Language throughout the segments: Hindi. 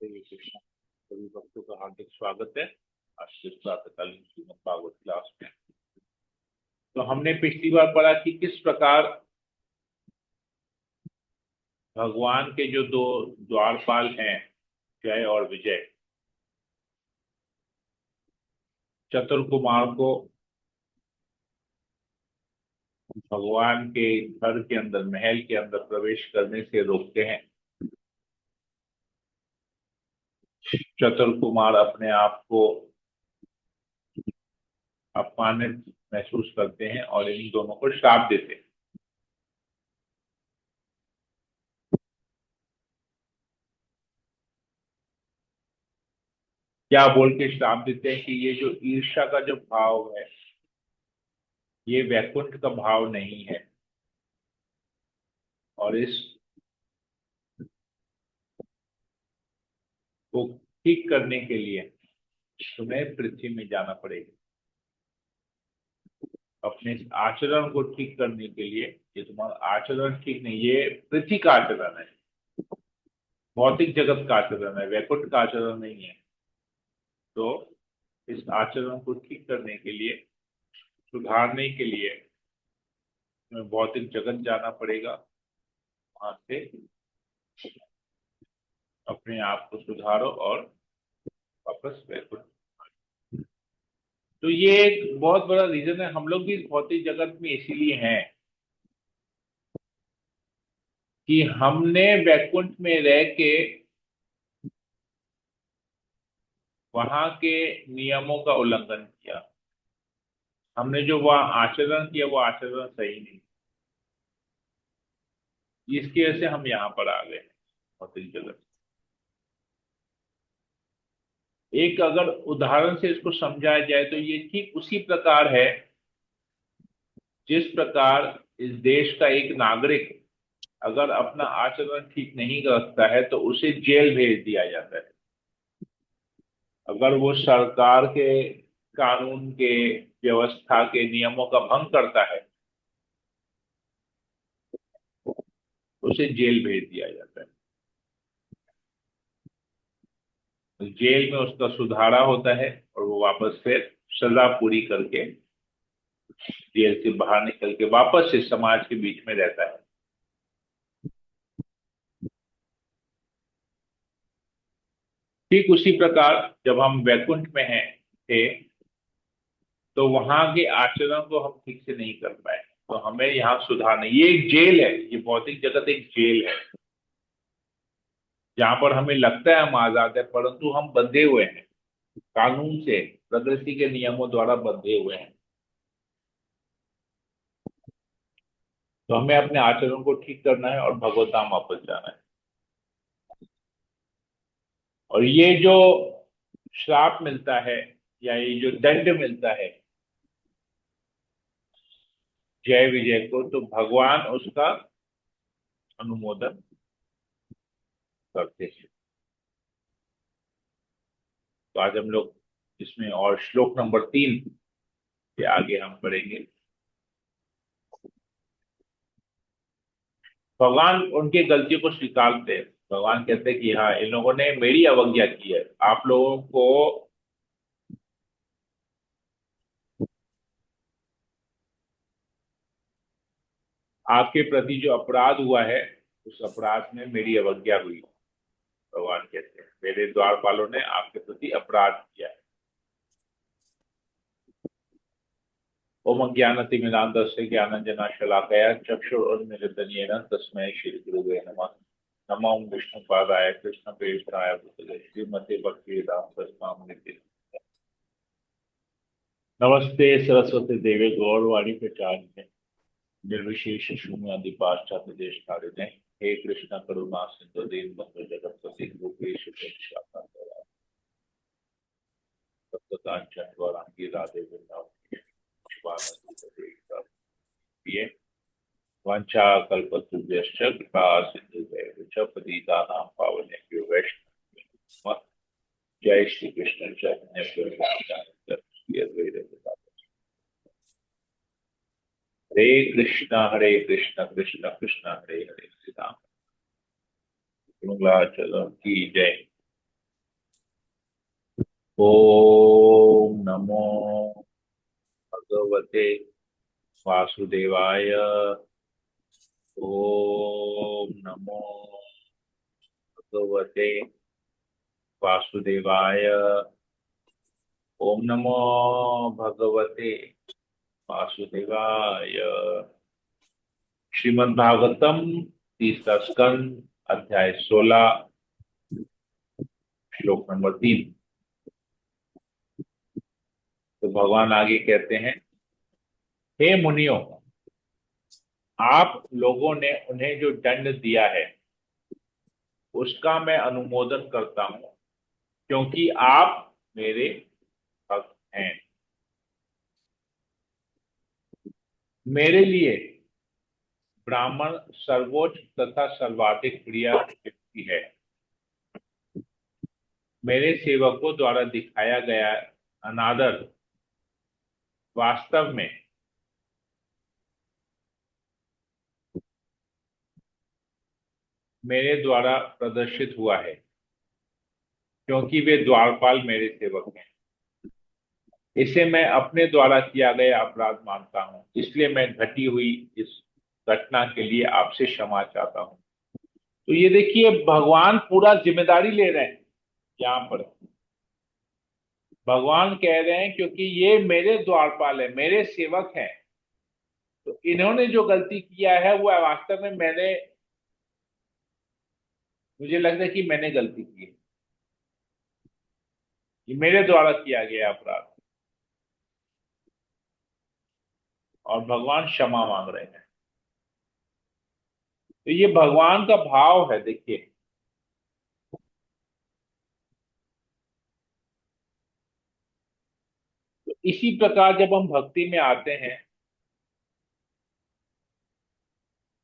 हरे कृष्णा। सभी भक्तों का हार्दिक स्वागत है आज के प्रातःकालीन श्रीमद् भागवत क्लास में। तो हमने पिछली बार पढ़ा कि किस प्रकार भगवान के जो दो द्वारपाल हैं, जय और विजय, चतुर कुमार को भगवान के घर के अंदर, महल के अंदर प्रवेश करने से रोकते हैं। चतुर कुमार अपने आप को अपमानित महसूस करते हैं और इन दोनों को श्राप देते हैं। क्या बोल के श्राप देते हैं कि ये जो ईर्ष्या का जो भाव है, ये वैकुंठ का भाव नहीं है, और इस को ठीक करने के लिए तुम्हें पृथ्वी में जाना पड़ेगा। अपने इस आचरण को ठीक करने के लिए, ये तुम्हारा आचरण ठीक नहीं, ये पृथ्वी का आचरण है, भौतिक जगत का आचरण है, वैकुंठ का आचरण नहीं है। तो इस आचरण को ठीक करने के लिए, सुधारने के लिए तुम्हें भौतिक जगत जाना पड़ेगा। वहां से अपने आप को सुधारो और वापस वैकुंठ। तो ये एक बहुत बड़ा रीजन है, हम लोग भी इस भौतिक जगत में इसीलिए हैं कि हमने वैकुंठ में रह के वहां के नियमों का उल्लंघन किया। हमने जो वह आचरण किया, वो आचरण सही नहीं, इसकी वजह से हम यहाँ पर आ गए भौतिक जगत। एक अगर उदाहरण से इसको समझाया जाए तो ये ठीक उसी प्रकार है जिस प्रकार इस देश का एक नागरिक अगर अपना आचरण ठीक नहीं रखता है तो उसे जेल भेज दिया जाता है। अगर वो सरकार के कानून के, व्यवस्था के नियमों का भंग करता है, उसे जेल भेज दिया जाता है। तो जेल में उसका सुधारा होता है और वो वापस फिर सजा पूरी करके जेल से बाहर निकल के वापस से समाज के बीच में रहता है। ठीक उसी प्रकार जब हम वैकुंठ में हैं थे, तो वहां के आचरण को हम ठीक से नहीं कर पाए, तो हमें यहाँ सुधारना। ये एक जेल है, ये भौतिक जगत एक जेल है जहां पर हमें लगता है हम आजाद है, परंतु हम बंधे हुए हैं कानून से, प्रकृति के नियमों द्वारा बंधे हुए हैं। तो हमें अपने आचरण को ठीक करना है और भगवत धाम वापस जाना है। और ये जो श्राप मिलता है या ये जो दंड मिलता है जय विजय को, तो भगवान उसका अनुमोदन करते हैं। तो आज हम लोग इसमें और श्लोक नंबर 3 के आगे हम पढ़ेंगे। भगवान उनके गलतियों को स्वीकारते हैं। भगवान कहते हैं कि हाँ, इन लोगों ने मेरी अवज्ञा की है। आप लोगों को आपके प्रति जो अपराध हुआ है, उस अपराध में मेरी अवज्ञा हुई। भगवान कहते हैं मेरे द्वारपालों ने आपके प्रति अपराध किया है। ओम अज्ञानतिमिरान्धस्य ज्ञानाञ्जनशलाकया चक्षुरुन्मीलितं येन तस्मै श्रीगुरुवे नमः। नमो विष्णुपादाय कृष्णप्रेष्ठाय भूतले श्रीमते भक्तिवेदांत स्वामिनिधि। नमस्ते सरस्वती देवे गौरवाणी प्रचारिणे निर्विशेष शून्यादि पाश्चात्य देश कारिणे। हे कृष्ण करुणा सिंधु दीनबंधु जगत्पति रूपेश सप्तकांचन गौरांगी राधे वृंदावन ये वंशा कल्पतरुभ्यश्च कृपा सिंधुभ्यैव च पतितानां पावनेभ्यो वैष्णवेभ्यो नमः। जय श्री कृष्ण चैतन्य प्रभु श्री अद्वैत गदाधर। हरे कृष्ण कृष्ण कृष्ण हरे हरे, श्री राम मंगलाचरण की जय। ओम नमो भगवते वासुदेवाय। ओम नमो भगवते वासुदेवाय। ओम नमो भगवते वासुदेवाय। श्रीमद् भागवतम, तीसरा स्कंद, अध्याय 16, श्लोक नंबर 3। तो भगवान आगे कहते हैं, हे मुनियों, आप लोगों ने उन्हें जो दंड दिया है उसका मैं अनुमोदन करता हूं, क्योंकि आप मेरे भक्त हैं। मेरे लिए ब्राह्मण सर्वोच्च तथा सर्वाधिक प्रिय व्यक्ति है। मेरे सेवकों द्वारा दिखाया गया अनादर वास्तव में मेरे द्वारा प्रदर्शित हुआ है, क्योंकि वे द्वारपाल मेरे सेवक हैं। इसे मैं अपने द्वारा किया गया अपराध मानता हूं, इसलिए मैं घटी हुई इस घटना के लिए आपसे क्षमा चाहता हूं। तो ये देखिए, भगवान पूरा जिम्मेदारी ले रहे हैं यहां पर। भगवान कह रहे हैं क्योंकि ये मेरे द्वारपाल है, मेरे सेवक हैं, तो इन्होंने जो गलती किया है वो वास्तव में मुझे लगता है कि मैंने गलती की है। ये मेरे द्वारा किया गया अपराध, और भगवान क्षमा मांग रहे हैं। तो ये भगवान का भाव है, देखिए। तो इसी प्रकार जब हम भक्ति में आते हैं,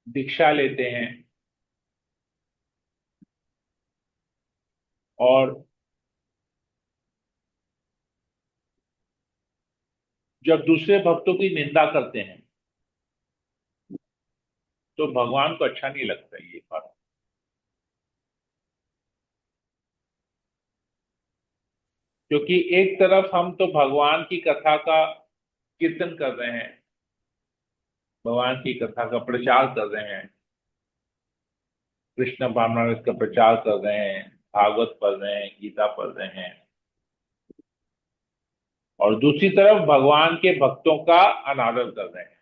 दीक्षा लेते हैं, और जब दूसरे भक्तों की निंदा करते हैं, तो भगवान को अच्छा नहीं लगता ये बात। क्योंकि एक तरफ हम तो भगवान की कथा का कीर्तन कर रहे हैं, भगवान की कथा का प्रचार कर रहे हैं, कृष्ण भावनामृत का प्रचार कर रहे हैं, भागवत पढ़ रहे हैं, गीता पढ़ रहे हैं, और दूसरी तरफ भगवान के भक्तों का अनादर कर रहे हैं।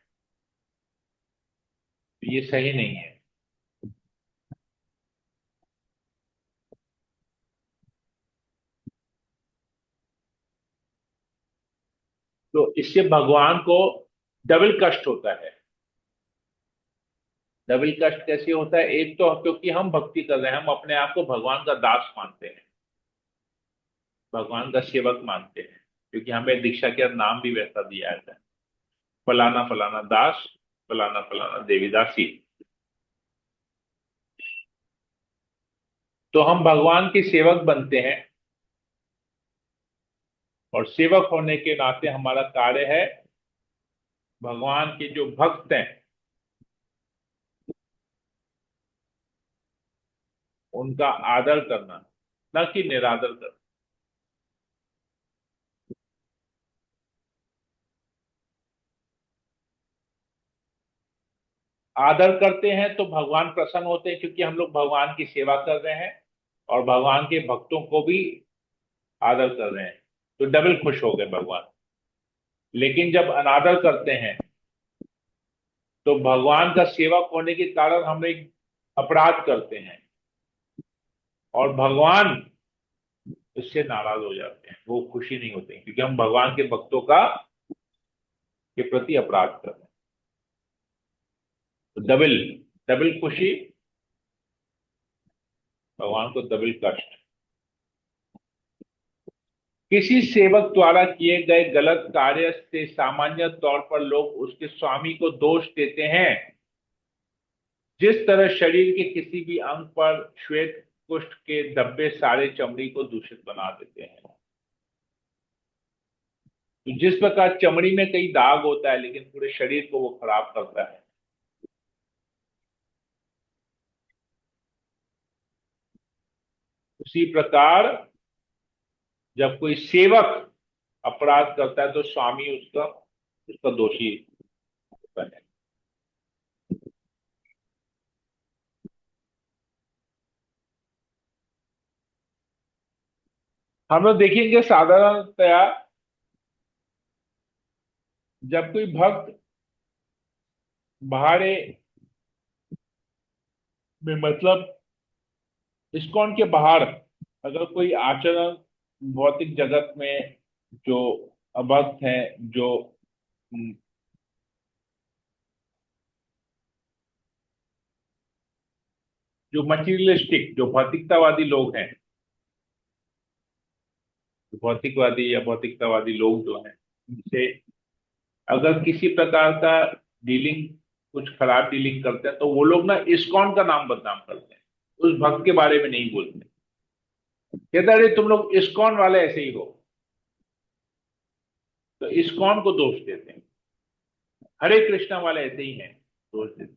तो ये सही नहीं है। तो इससे भगवान को डबल कष्ट होता है। डबल कष्ट कैसे होता है? एक तो क्योंकि हम भक्ति कर रहे हैं, हम अपने आप को भगवान का दास मानते हैं, भगवान का सेवक मानते हैं, क्योंकि हमें दीक्षा के नाम भी वैसा दिया जाता है, फलाना फलाना दास, फलाना फलाना देवीदासी। तो हम भगवान के सेवक बनते हैं, और सेवक होने के नाते हमारा कार्य है भगवान के जो भक्त हैं उनका आदर करना, न कि निरादर करना। आदर करते हैं तो भगवान प्रसन्न होते हैं, क्योंकि हम लोग भगवान की सेवा कर रहे हैं और भगवान के भक्तों को भी आदर कर रहे हैं, तो डबल खुश हो गए भगवान। लेकिन जब अनादर करते हैं, तो भगवान का सेवक होने के कारण हम एक अपराध करते हैं, और भगवान इससे नाराज हो जाते हैं, वो खुशी नहीं होते, क्योंकि हम भगवान के भक्तों का के प्रति अपराध कर रहे हैं। तो डबल डबल खुशी, भगवान को डबल कष्ट। किसी सेवक द्वारा किए गए गलत कार्य से सामान्य तौर पर लोग उसके स्वामी को दोष देते हैं। जिस तरह शरीर के किसी भी अंग पर श्वेत कुष्ठ के धब्बे सारे चमड़ी को दूषित बना देते हैं, तो जिस प्रकार चमड़ी में कई दाग होता है लेकिन पूरे शरीर को वो खराब करता है, उसी प्रकार जब कोई सेवक अपराध करता है तो स्वामी उसका उसका दोषी होता है। हम लोग देखेंगे साधारणतया जब कोई भक्त बाहर में, मतलब इस्कॉन के बाहर अगर कोई आचरण भौतिक जगत में जो अभक्त है, जो जो मटीरियलिस्टिक, जो भौतिकतावादी लोग हैं, जो भौतिकवादी या भौतिकतावादी लोग जो हैं, उनसे अगर किसी प्रकार का डीलिंग, कुछ खराब डीलिंग करते हैं, तो वो लोग ना इस्कॉन का नाम बदनाम करते हैं, उस भक्त के बारे में नहीं बोलते। कहते अरे तुम लोग इस्कॉन वाले ऐसे ही हो, तो इस्कॉन को दोष देते हैं। हरे कृष्णा वाले ऐसे ही हैं, दोष देते हैं।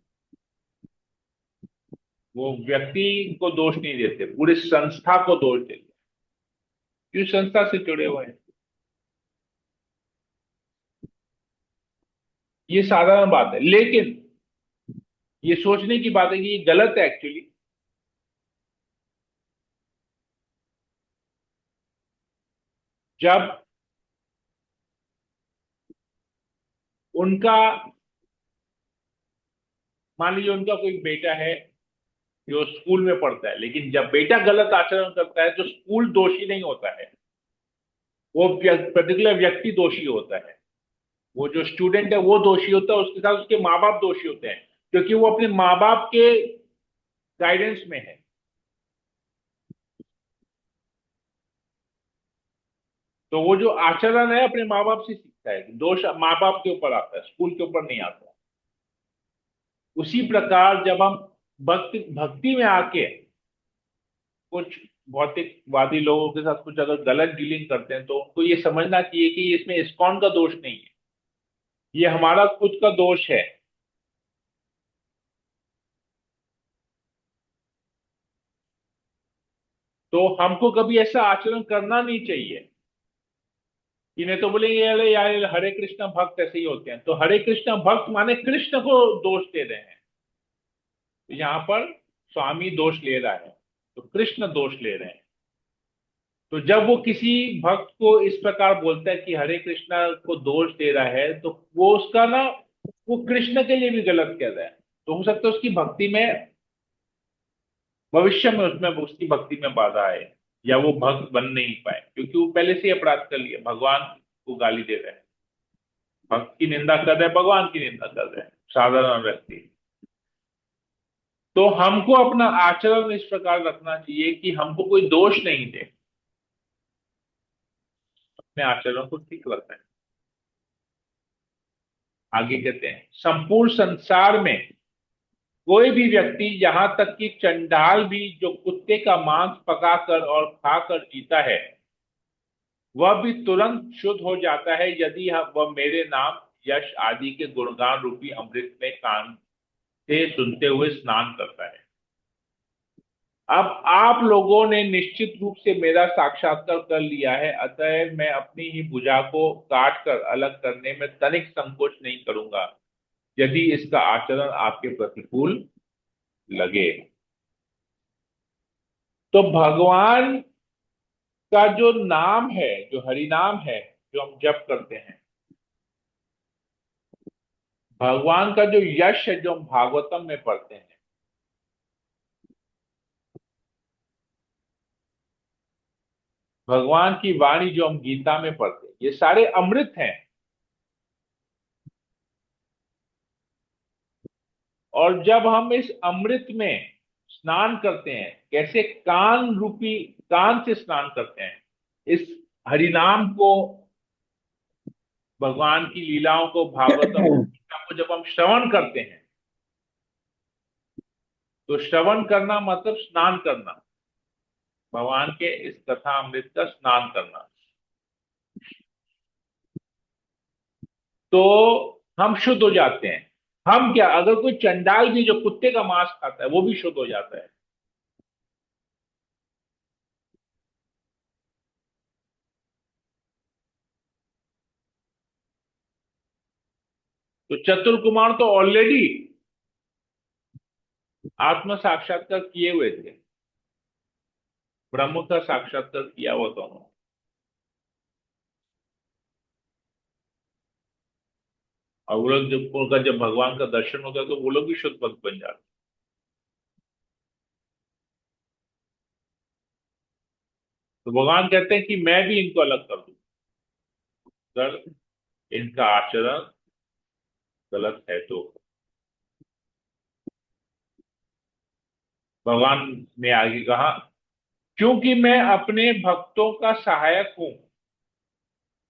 वो व्यक्ति को दोष नहीं देते, पूरी संस्था को दोष देते हैं, क्यों संस्था से जुड़े हुए हैं। ये साधारण बात है, लेकिन ये सोचने की बात है कि ये गलत है एक्चुअली। जब उनका, मान लीजिए उनका कोई बेटा है जो स्कूल में पढ़ता है, लेकिन जब बेटा गलत आचरण करता है तो स्कूल दोषी नहीं होता है, वो पर्टिकुलर व्यक्ति दोषी होता है। वो जो स्टूडेंट है वो दोषी होता है, उसके साथ उसके माँ बाप दोषी होते हैं, क्योंकि वो अपने माँ बाप के गाइडेंस में है। तो वो जो आचरण है अपने माँ बाप से सीखता है, दोष माँ बाप के ऊपर आता है, स्कूल के ऊपर नहीं आता। उसी प्रकार जब हम भक्ति भक्ति में आके कुछ भौतिकवादी लोगों के साथ कुछ अगर गलत डीलिंग करते हैं, तो उनको ये समझना चाहिए कि इसमें इस्कॉन का दोष नहीं है, ये हमारा खुद का दोष है। तो हमको कभी ऐसा आचरण करना नहीं चाहिए। कि नहीं तो बोलेंगे अरे यार हरे कृष्ण भक्त ऐसे ही होते हैं, तो हरे कृष्ण भक्त माने कृष्ण को दोष दे रहे हैं। तो यहां पर स्वामी दोष ले रहा है, तो कृष्ण दोष ले रहे हैं। तो जब वो किसी भक्त को इस प्रकार बोलता है कि हरे कृष्णा को दोष दे रहा है, तो वो उसका ना, वो कृष्ण के लिए भी गलत कह रहा है। तो हो सकता है उसकी भक्ति में, भविष्य में उसमें उसकी भक्ति में बाधा आए, या वो भक्त बन नहीं पाए, क्योंकि वो पहले से ही अपराध कर लिया, भगवान को गाली दे रहे हैं, भक्त की निंदा कर रहे हैं, भगवान की निंदा कर रहे हैं साधारण व्यक्ति। तो हमको अपना आचरण इस प्रकार रखना चाहिए कि हमको कोई दोष नहीं दे, अपने आचरण को ठीक रखना है। आगे कहते हैं संपूर्ण संसार में कोई भी व्यक्ति, यहां तक कि चंडाल भी जो कुत्ते का मांस पकाकर और खाकर जीता है, वह भी तुरंत शुद्ध हो जाता है यदि वह मेरे नाम, यश आदि के गुणगान रूपी अमृत में कान से सुनते हुए स्नान करता है। अब आप लोगों ने निश्चित रूप से मेरा साक्षात्कार कर लिया है, अतः मैं अपनी ही भुजा को काट कर अलग करने में तनिक संकोच नहीं करूंगा, यदि इसका आचरण आपके प्रतिकूल लगे। तो भगवान का जो नाम है, जो हरि नाम है, जो हम जप करते हैं, भगवान का जो यश है जो हम भागवतम में पढ़ते हैं, भगवान की वाणी जो हम गीता में पढ़ते हैं, ये सारे अमृत हैं। और जब हम इस अमृत में स्नान करते हैं, कैसे कान रूपी, कान से स्नान करते हैं, इस हरिनाम को, भगवान की लीलाओं को, भागवतम गीता को जब हम श्रवण करते हैं, तो श्रवण करना मतलब स्नान करना, भगवान के इस कथा अमृत का स्नान करना। तो हम शुद्ध हो जाते हैं। हम क्या, अगर कोई चंडाल भी जो कुत्ते का मांस खाता है वो भी शुद्ध हो जाता है। तो चतुर कुमार तो ऑलरेडी आत्म साक्षात्कार किए हुए थे, ब्रह्म का साक्षात्कार किया हुआ था उन्होंने। और वो लोग जब उनका जब भगवान का दर्शन होता है तो वो लोग भी शुद्ध भक्त बन जाते हैं। तो भगवान कहते हैं कि मैं भी इनको अलग कर दूं अगर इनका आचरण गलत है तो। भगवान ने आगे कहा, क्योंकि मैं अपने भक्तों का सहायक हूं,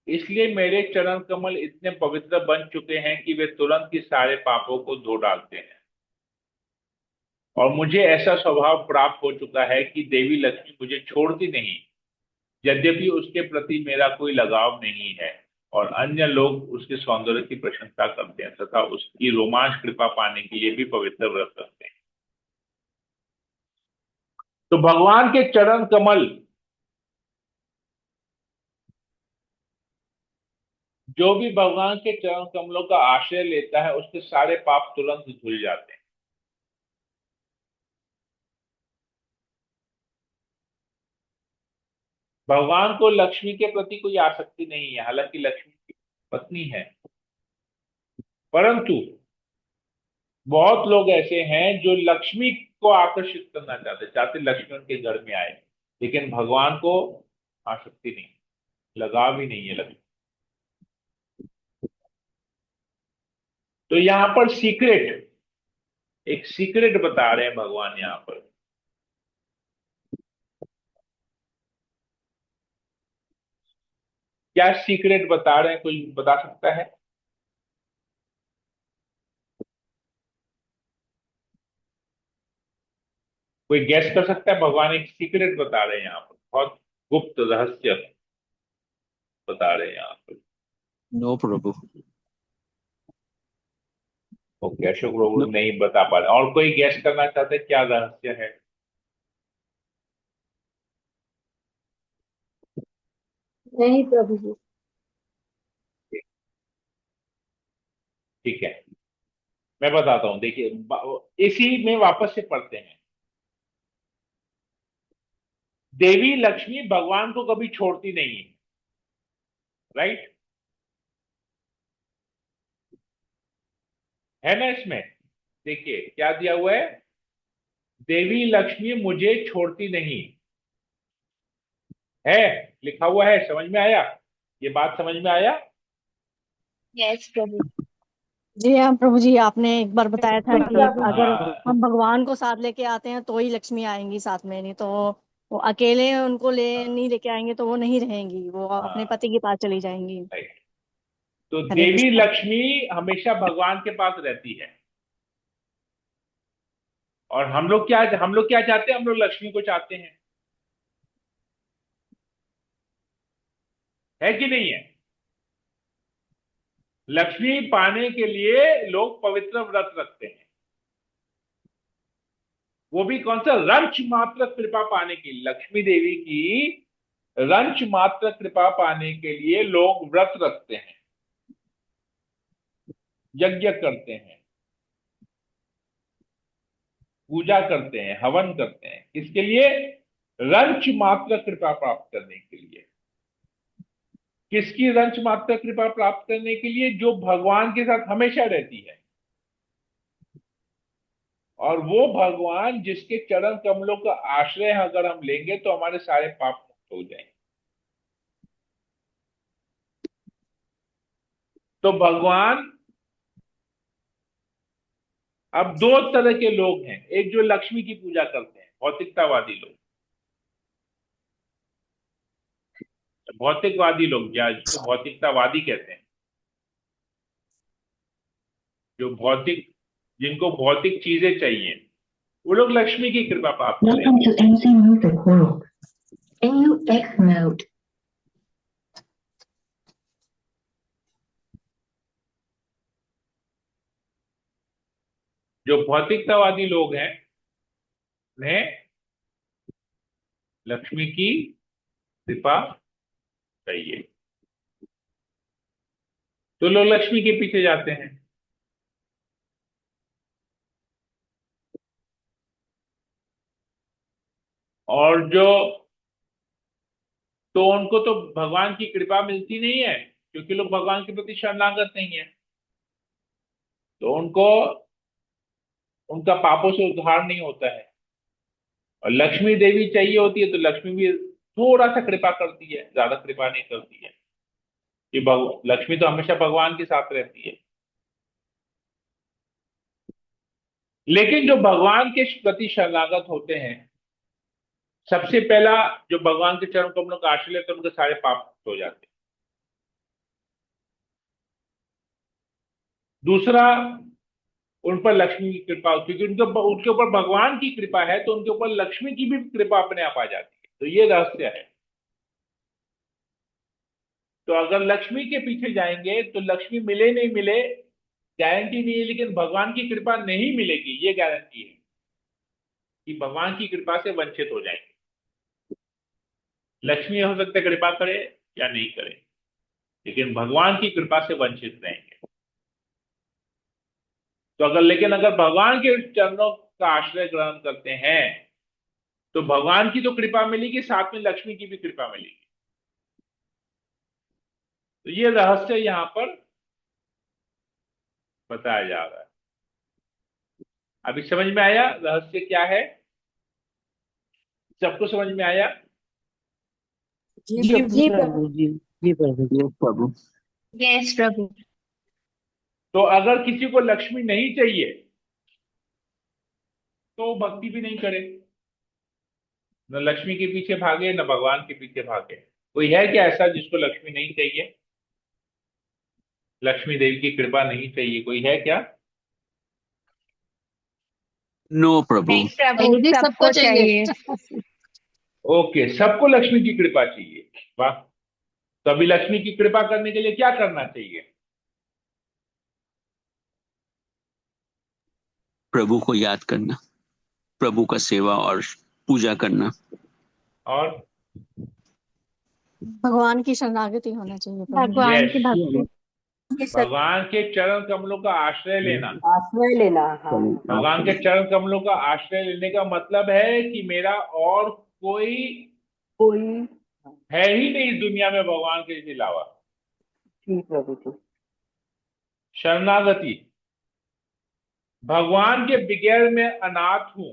इसलिए मेरे चरण कमल इतने पवित्र बन चुके हैं कि वे तुरंत ही सारे पापों को धो डालते हैं। और मुझे ऐसा स्वभाव प्राप्त हो चुका है कि देवी लक्ष्मी मुझे छोड़ती नहीं, यद्यपि उसके प्रति मेरा कोई लगाव नहीं है। और अन्य लोग उसके सौंदर्य की प्रशंसा करते हैं तथा उसकी रोमांच कृपा पाने के लिए भी पवित्र व्रत रखते हैं। तो भगवान के चरण कमल, जो भी भगवान के चरण कमलों का आश्रय लेता है उसके सारे पाप तुरंत धुल जाते हैं। भगवान को लक्ष्मी के प्रति कोई आसक्ति नहीं है, हालांकि लक्ष्मी की पत्नी है, परंतु बहुत लोग ऐसे हैं जो लक्ष्मी को आकर्षित करना चाहते चाहते लक्ष्मी उनके घर में आए, लेकिन भगवान को आसक्ति नहीं, लगाव ही नहीं है लक्ष्मी। तो यहां पर सीक्रेट, एक सीक्रेट बता रहे हैं भगवान यहां पर। क्या सीक्रेट बता रहे हैं, कोई बता सकता है? कोई गैस कर सकता है? भगवान एक सीक्रेट बता रहे हैं यहाँ पर, बहुत गुप्त रहस्य बता रहे हैं यहाँ पर। नो प्रभु। ओके, अशोक प्रभु नो। नहीं बता पा रहे, और कोई गैस करना चाहते हैं क्या रहस्य है? नहीं प्रभु जी। ठीक है, मैं बताता हूं, देखिए इसी में वापस से पढ़ते हैं। देवी लक्ष्मी भगवान को कभी छोड़ती नहीं है, राइट? है ना इसमें? देखिए क्या दिया हुआ है, देवी लक्ष्मी मुझे छोड़ती नहीं है, लिखा हुआ है। समझ में आया? ये बात समझ में आया? यस प्रभु। जी हाँ प्रभु जी, आपने एक बार बताया था कि अगर हाँ हम भगवान को साथ लेके आते हैं तो ही लक्ष्मी आएंगी साथ में, नहीं तो वो अकेले उनको नहीं लेके आएंगे तो वो नहीं रहेंगी, वो अपने हाँ, पति के पास चली जाएंगी। राइट। तो हरे देवी कृष्णा। लक्ष्मी हमेशा भगवान के पास रहती है। और हम लोग क्या चाहते हैं? हम लोग लक्ष्मी को चाहते हैं, है कि नहीं है? लक्ष्मी पाने के लिए लोग पवित्र व्रत रखते हैं, वो भी कौन सा? रंच मात्र कृपा पाने की, लक्ष्मी देवी की रंच मात्र कृपा पाने के लिए लोग व्रत रखते हैं, यज्ञ करते हैं, पूजा करते हैं, हवन करते हैं। किसके लिए? रंच मात्र कृपा प्राप्त करने के लिए। किसकी रंच मात्र कृपा प्राप्त करने के लिए? जो भगवान के साथ हमेशा रहती है, और वो भगवान जिसके चरण कमलों का आश्रय अगर हम लेंगे तो हमारे सारे पाप मुक्त हो जाएंगे। तो भगवान, अब दो तरह के लोग हैं, एक जो लक्ष्मी की पूजा करते हैं, भौतिकतावादी लोग, भौतिकवादी लोग या जिसको भौतिकतावादी कहते हैं, जो भौतिक, जिनको भौतिक चीजें चाहिए, वो लोग लक्ष्मी की कृपा प्राप्त Welcome करेंगे। to MC Music World. AUX mode. जो भौतिकतावादी लोग हैं उन्हें लक्ष्मी की कृपा चाहिए, तो लोग लक्ष्मी के पीछे जाते हैं। और जो, तो उनको तो भगवान की कृपा मिलती नहीं है, क्योंकि लोग भगवान के प्रति शरणागत नहीं है। तो उनको उनका पापों से उद्धार नहीं होता है। और लक्ष्मी देवी चाहिए होती है तो लक्ष्मी भी थोड़ा सा कृपा करती है, ज्यादा कृपा नहीं करती है। कि लक्ष्मी तो हमेशा भगवान के साथ रहती है। लेकिन जो भगवान के प्रति शरणागत होते हैं, सबसे पहला, जो भगवान के चरण कमलों का आश्रय लेते हैं, उनके सारे पाप मुक्त हो जाते हैं। दूसरा, उन पर लक्ष्मी की कृपा होती है, क्योंकि उनके उनके ऊपर भगवान की कृपा है, तो उनके ऊपर लक्ष्मी की भी कृपा अपने आप आ जाती है। तो ये रहस्य है। तो अगर लक्ष्मी के पीछे जाएंगे तो लक्ष्मी मिले नहीं मिले गारंटी नहीं है, लेकिन भगवान की कृपा नहीं मिलेगी ये गारंटी है कि भगवान की कृपा से वंचित हो जाएंगे। लक्ष्मी हो सकता है कृपा करे या नहीं करे, लेकिन भगवान की कृपा से वंचित रहेंगे। तो अगर भगवान के चरणों का आश्रय ग्रहण करते हैं तो भगवान की तो कृपा मिलेगी, साथ में लक्ष्मी की भी कृपा मिलेगी। तो ये रहस्य यहां पर बताया जा रहा है। अभी समझ में आया रहस्य क्या है? सबको समझ में आया? जी जी प्रभु। जी प्रभु जी। जी प्रभु। यस प्रभु। यस प्रभु। तो अगर किसी को लक्ष्मी नहीं चाहिए तो वो भक्ति भी नहीं करे, न लक्ष्मी के पीछे भागे न भगवान के पीछे भागे। कोई है क्या ऐसा जिसको लक्ष्मी नहीं चाहिए, लक्ष्मी देवी की कृपा नहीं चाहिए? कोई है क्या? नो प्रभु। नहीं प्रभु, प्रभु जी सबको चाहिए। ओके, सबको लक्ष्मी की कृपा चाहिए। वाह। तो अभी लक्ष्मी की कृपा करने के लिए क्या करना चाहिए? प्रभु को याद करना, प्रभु का सेवा और पूजा करना। और भगवान की शरणागति होना चाहिए प्रभु। भगवान की यस, भक्ति की सब। भगवान के चरण कमलों का आश्रय लेना। आश्रय लेना। हाँ। भगवान के चरण कमलों का आश्रय लेने का मतलब है कि मेरा और कोई कोई। है ही नहीं इस दुनिया में भगवान के अलावा। जी प्रभु जी। शरणागति, भगवान के बगैर मैं अनाथ हूं,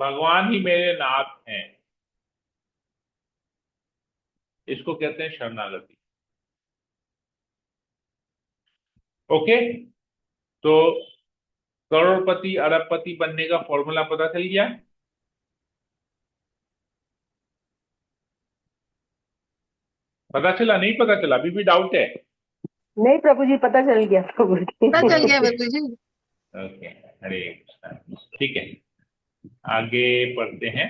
भगवान ही मेरे नाथ हैं, इसको कहते हैं शरणागति। ओके, तो करोड़पति अरबपति बनने का फॉर्मूला पता चल गया? पता चला? नहीं पता चला? अभी भी डाउट है? नहीं प्रभु जी, पता चल गया प्रभु जी। पता चल गया प्रभु जी। ओके, हरे कृष्णा। ठीक है, आगे पढ़ते हैं।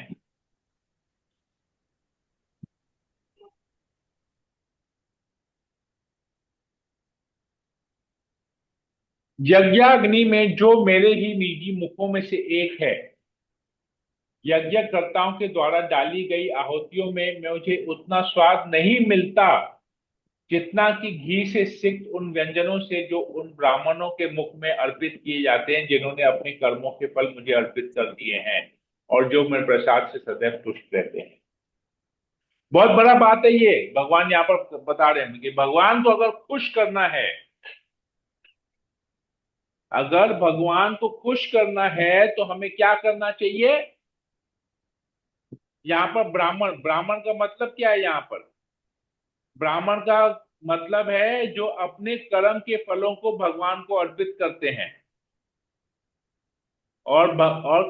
यज्ञाग्नि में जो मेरे ही निजी मुखों में से एक है, यज्ञकर्ताओं के द्वारा डाली गई आहुतियों में मुझे उतना स्वाद नहीं मिलता जितना कि घी से सिक्त उन व्यंजनों से जो उन ब्राह्मणों के मुख में अर्पित किए जाते हैं, जिन्होंने अपने कर्मों के फल मुझे अर्पित कर दिए हैं और जो मेरे प्रसाद से सदैव तुष्ट रहते हैं। बहुत बड़ा बात है ये, भगवान यहाँ पर बता रहे हैं कि भगवान को अगर खुश करना है, अगर भगवान को खुश करना है तो हमें क्या करना चाहिए? यहाँ पर ब्राह्मण, ब्राह्मण का मतलब क्या है? यहाँ पर ब्राह्मण का मतलब है जो अपने कर्म के फलों को भगवान को अर्पित करते हैं और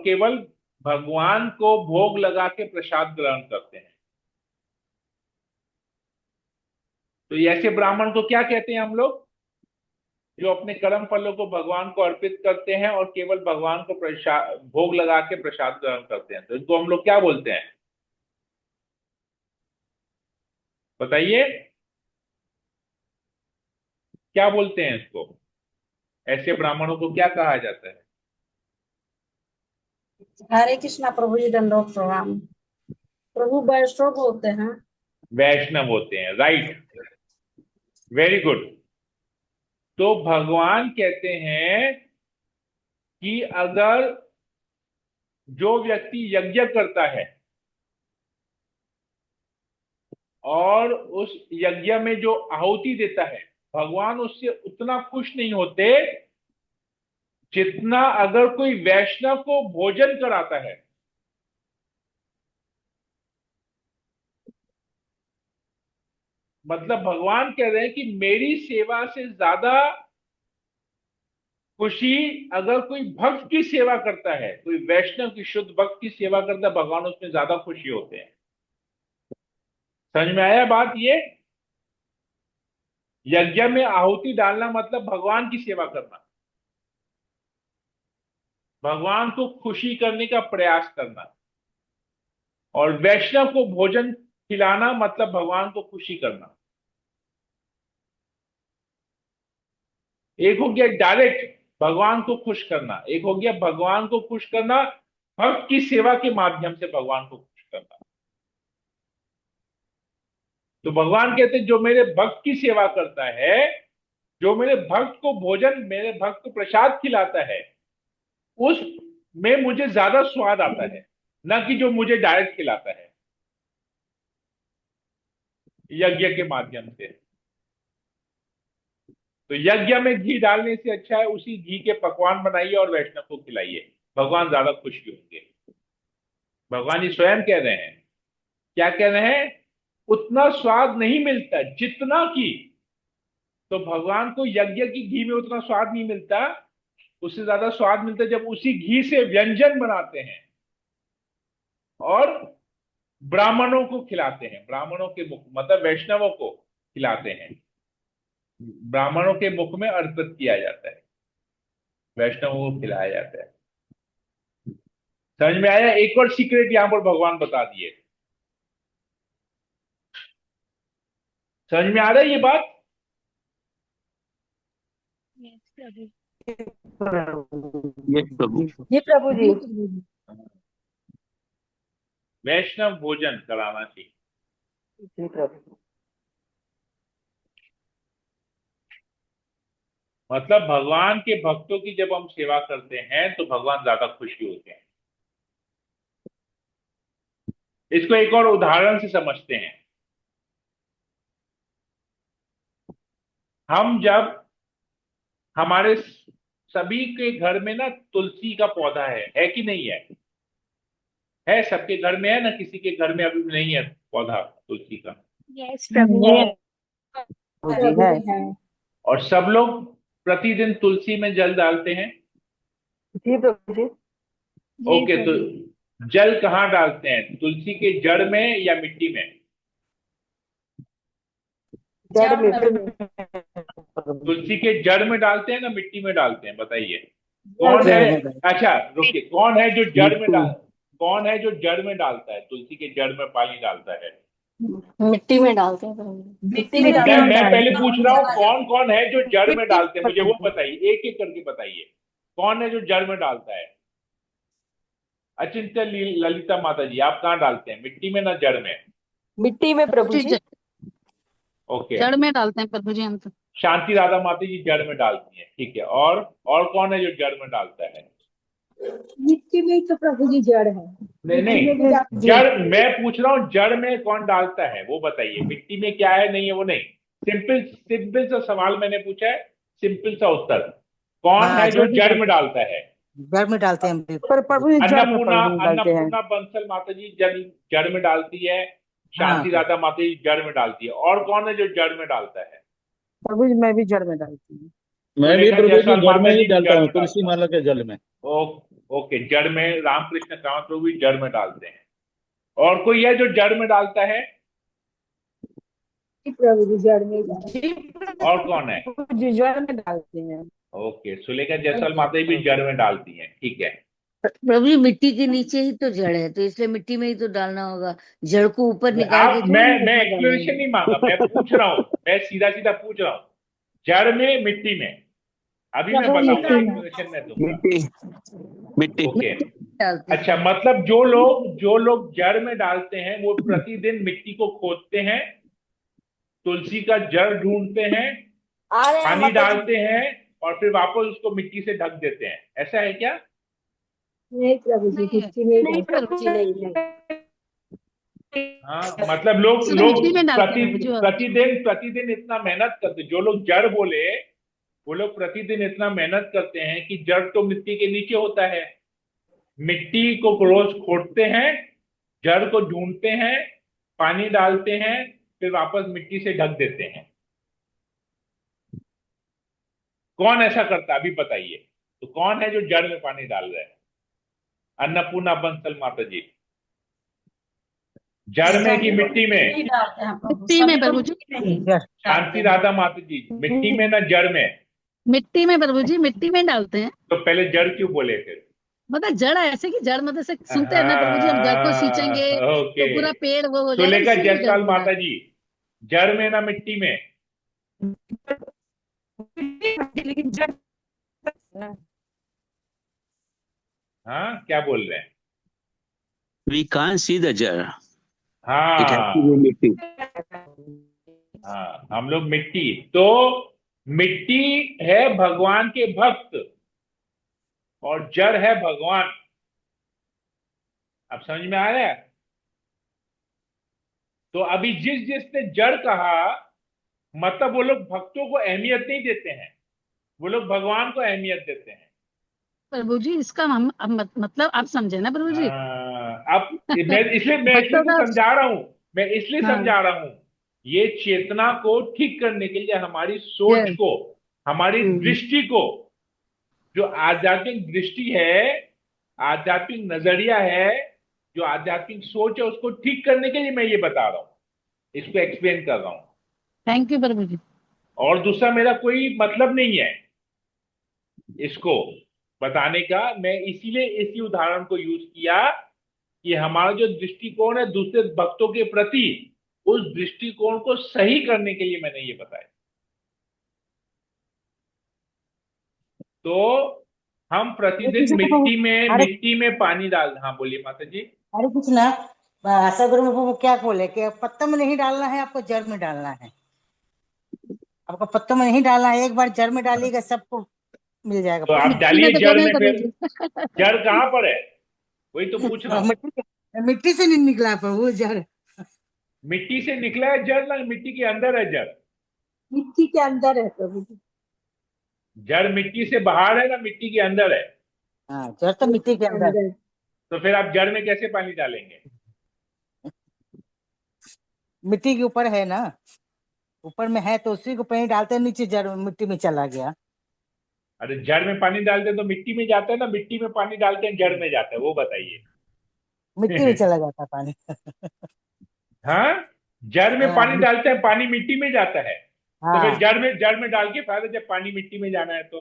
केवल भगवान को भोग लगा के प्रसाद ग्रहण करते हैं। तो ऐसे ब्राह्मण को क्या कहते हैं हम लोग? जो अपने कर्म फलों को भगवान को अर्पित करते हैं और केवल भगवान को प्रसाद भोग लगा के प्रसाद ग्रहण करते हैं। तो इनको हम लोग क्या बोलते हैं? बताइए, क्या बोलते हैं इसको? ऐसे ब्राह्मणों को क्या कहा जाता है? हरे कृष्णा प्रभु जी, दंडोत प्रणाम। प्रभु वैष्णव होते हैं। वैष्णव होते हैं, राइट, वेरी गुड। तो भगवान कहते हैं कि अगर जो व्यक्ति यज्ञ करता है, और उस यज्ञ में जो आहुति देता है, भगवान उससे उतना खुश नहीं होते जितना अगर कोई वैष्णव को भोजन कराता है। मतलब भगवान कह रहे हैं कि मेरी सेवा से ज्यादा खुशी अगर कोई भक्त की सेवा करता है, कोई वैष्णव की शुद्ध भक्त की सेवा करता है, भगवान उसमें ज्यादा खुशी होते हैं। समझ में आया बात? ये यज्ञ में आहुति डालना मतलब भगवान की सेवा करना, भगवान को खुशी करने का प्रयास करना। और वैष्णव को भोजन खिलाना मतलब भगवान को खुशी करना। एक हो गया डायरेक्ट भगवान को खुश करना, एक हो गया भगवान को खुश करना भक्त की सेवा के माध्यम से भगवान को खुश करना। तो भगवान कहते हैं जो मेरे भक्त की सेवा करता है, जो मेरे भक्त को भोजन, मेरे भक्त को प्रसाद खिलाता है, उस में मुझे ज्यादा स्वाद आता है, ना कि जो मुझे डायरेक्ट खिलाता है यज्ञ के माध्यम से। तो यज्ञ में घी डालने से अच्छा है उसी घी के पकवान बनाइए और वैष्णव को खिलाइए, भगवान ज्यादा खुश होंगे। भगवान जी स्वयं कह रहे हैं, क्या कह रहे हैं? उतना स्वाद नहीं मिलता जितना कि, तो भगवान को यज्ञ की घी में उतना स्वाद नहीं मिलता, उससे ज्यादा स्वाद मिलता है जब उसी घी से व्यंजन बनाते हैं और ब्राह्मणों को खिलाते हैं। ब्राह्मणों के मुख मतलब वैष्णवों को खिलाते हैं, ब्राह्मणों के मुख में अर्पित किया जाता है, वैष्णवों को खिलाया जाता है। समझ में आया? एक और सीक्रेट यहां पर भगवान बता दिए। समझ में आ रहा है ये बात? ये प्रभु। जी प्रभु जी। वैष्णव भोजन कराना चाहिए। जी प्रभु। मतलब भगवान के भक्तों की जब हम सेवा करते हैं तो भगवान ज्यादा खुशी होते हैं। इसको एक और उदाहरण से समझते हैं। हम जब हमारे सभी के घर में ना तुलसी का पौधा है कि नहीं है? है, सबके घर में है ना? किसी के घर में अभी भी नहीं है पौधा तुलसी का? यस प्रभु जी। प्रभु जी है। है। और सब लोग प्रतिदिन तुलसी में जल डालते हैं। जी प्रभु जी। ओके, तो जल कहाँ डालते हैं? तुलसी के जड़ में या मिट्टी में? जड़ में तुलसी के जड़ में डालते हैं ना मिट्टी में डालते हैं? बताइए कौन है? अच्छा रुकिए, कौन है जो जड़ में डाल, कौन है जो जड़ में डालता है? तुलसी के जड़ में पानी डालता है? मिट्टी में डालते हैं प्रभु जी। मिट्टी में मैं पहले पूछ रहा हूँ कौन कौन है जो जड़ में डालते हैं, मुझे वो बताइए, एक एक करके बताइए कौन है जो जड़ में डालता है। अचिंत्य ललिता माता जी, आप कहाँ डालते हैं? मिट्टी में ना जड़ में? मिट्टी में प्रभु जी। ओके, जड़ में डालते हैं प्रभु जी हम तो। शांति राधा माता जी जड़ में डालती हैं, ठीक है। और कौन है जो जड़ में डालता है? मिट्टी में तो प्रभु जी जड़ है। नहीं, जड़ मैं पूछ रहा हूँ, जड़ में कौन डालता है वो बताइए। मिट्टी में क्या है, नहीं है वो नहीं। सिंपल सा सवाल मैंने पूछा है, सिंपल सा उत्तर। कौन है जो जड़ में डालता है? जड़ में डालते हैं पर प्रभु जी जड़ में डालते हैं। अन्नपूर्णा बंसल माता जी जड़ में डालती है, शांति राधा माता जी जड़ में डालती है। और कौन है जो जड़ में डालता है? प्रभु जी मैं भी जड़ में डालती हूँ। मैं भी प्रभु जी जड़ में ही डालता हूँ, तुलसी माला के जल में। ओके, जड़ में रामकृष्ण कामत प्रभु भी जड़ में डालते हैं। और कोई है जो जड़ में डालता है? प्रभु जी जड़ में। और कौन है? जी जड़ में डालते हैं। ओके, सुलेखा जायसवाल माता भी जड़ में डालती हैं, ठीक है। प्रभु जी मिट्टी के नीचे ही तो जड़ है, तो इसलिए मिट्टी में ही तो डालना होगा। जड़ को ऊपर निकाल के मैं एक्सप्लेनेशन नहीं मांगा, मैं पूछ रहा हूँ, मैं सीधा सीधा पूछ रहा हूँ, जड़ में मिट्टी में? अभी मैं बताऊंगा, एक्सप्लेनेशन में दूंगा। मिट्टी। ओके, अच्छा, मतलब जो लोग जड़ में डालते हैं वो प्रतिदिन मिट्टी को खोदते हैं, तुलसी का जड़ ढूंढते हैं, पानी डालते हैं और फिर वापस उसको मिट्टी से ढक देते हैं। ऐसा है क्या? नहीं प्रभु जी, मिट्टी में नहीं प्रभु जी, नहीं। हाँ, मतलब लोग इसको लोग मिट्टी में डालते हैं प्रभु जी। प्रतिदिन प्रतिदिन इतना मेहनत करते, जो लोग जड़ बोले वो लोग प्रतिदिन इतना मेहनत करते हैं कि जड़ तो मिट्टी के नीचे होता है, मिट्टी को रोज खोदते हैं, जड़ को ढूंढते हैं, पानी डालते हैं, फिर वापस मिट्टी से ढक देते हैं। कौन ऐसा करता है अभी बताइए? तो कौन है जो जड़ में पानी डाल रहा है? अन्नपूर्णा बंसल माता जी। जड़ में कि मिट्टी में? नहीं डालते हैं प्रभु, मिट्टी में सभी तो प्रभु जी। मिट्टी में ही शांति राधा माता जी, मिट्टी में ना जड़ में? मिट्टी में प्रभु जी, मिट्टी में डालते हैं। तो पहले जड़ क्यों बोले फिर? मतलब जड़ ऐसे कि जड़ मतलब से सुनते हैं ना प्रभु जी, हम जड़ को सींचेंगे ओके। तो पूरा पेड़ वो हो जाएगा, सुलेखा इसीलिए जड़ जयसवाल बोला। माता जी, जड़ में ना मिट्टी में? लेकिन जड़ हाँ, क्या बोल रहे हैं? We can't see the jar. It has हाँ to be मिट्टी। हाँ, हम लोग मिट्टी, तो मिट्टी है भगवान के भक्त और जड़ है भगवान। अब समझ में आ रहा है? तो अभी जिस जिसने जड़ कहा, मतलब वो लोग भक्तों को अहमियत नहीं देते हैं, वो लोग भगवान को अहमियत देते हैं। प्रभु जी इसका हम अब मतलब आप समझे ना प्रभु जी। अब मैं इसलिए भक्तों का समझा रहा हूं, मैं इसलिए हाँ। समझा रहा हूं, ये चेतना को ठीक करने के लिए हमारी सोच Yes. को, हमारी दृष्टि को, जो आध्यात्मिक दृष्टि है, आध्यात्मिक नजरिया है, जो आध्यात्मिक सोच है, उसको ठीक करने के लिए मैं ये बता रहा हूं, इसको एक्सप्लेन कर रहा हूं। थैंक यू प्रभु जी। और दूसरा मेरा कोई मतलब नहीं है इसको बताने का, मैं इसीलिए इसी उदाहरण को यूज किया कि हमारा जो दृष्टिकोण है दूसरे भक्तों के प्रति, उस दृष्टिकोण को सही करने के लिए मैंने ये बताया। तो हम प्रतिदिन मिट्टी में पानी डाल, हाँ बोलिए माता जी। अरे कुछ ना, आशा गुरु में वो क्या बोले कि पत्तों में नहीं डालना है, आपको जड़ में डालना है। आपको पत्तों में नहीं डालना है, एक बार जड़ में डालिएगा सबको मिल जाएगा। तो आप डालिए जड़ में, फिर जड़ कहाँ पर है वही तो पूछ रहा हूँ। मिट्टी से नहीं निकला पर वो जड़ मिट्टी से निकला है जड़, ना मिट्टी के अंदर है जड़? मिट्टी के अंदर है प्रभु जी। जड़ मिट्टी से बाहर है ना मिट्टी के अंदर है? हाँ, जड़ तो मिट्टी के अंदर। तो फिर आप जड़ में कैसे पानी डालेंगे? मिट्टी के ऊपर है ना, ऊपर में है तो उसी को पानी डालते हैं, नीचे जड़ मिट्टी में चला गया। अरे जड़ में पानी डालते हैं तो मिट्टी में जाता है ना, मिट्टी में पानी डालते हैं जड़ में जाता है, वो बताइए। मिट्टी में चला जाता है पानी। हाँ, जड़ में हाँ, पानी डालते हैं, पानी मिट्टी में जाता है। तो फिर हाँ। जड़ में डाल के फायदा, जब पानी मिट्टी में जाना है तो।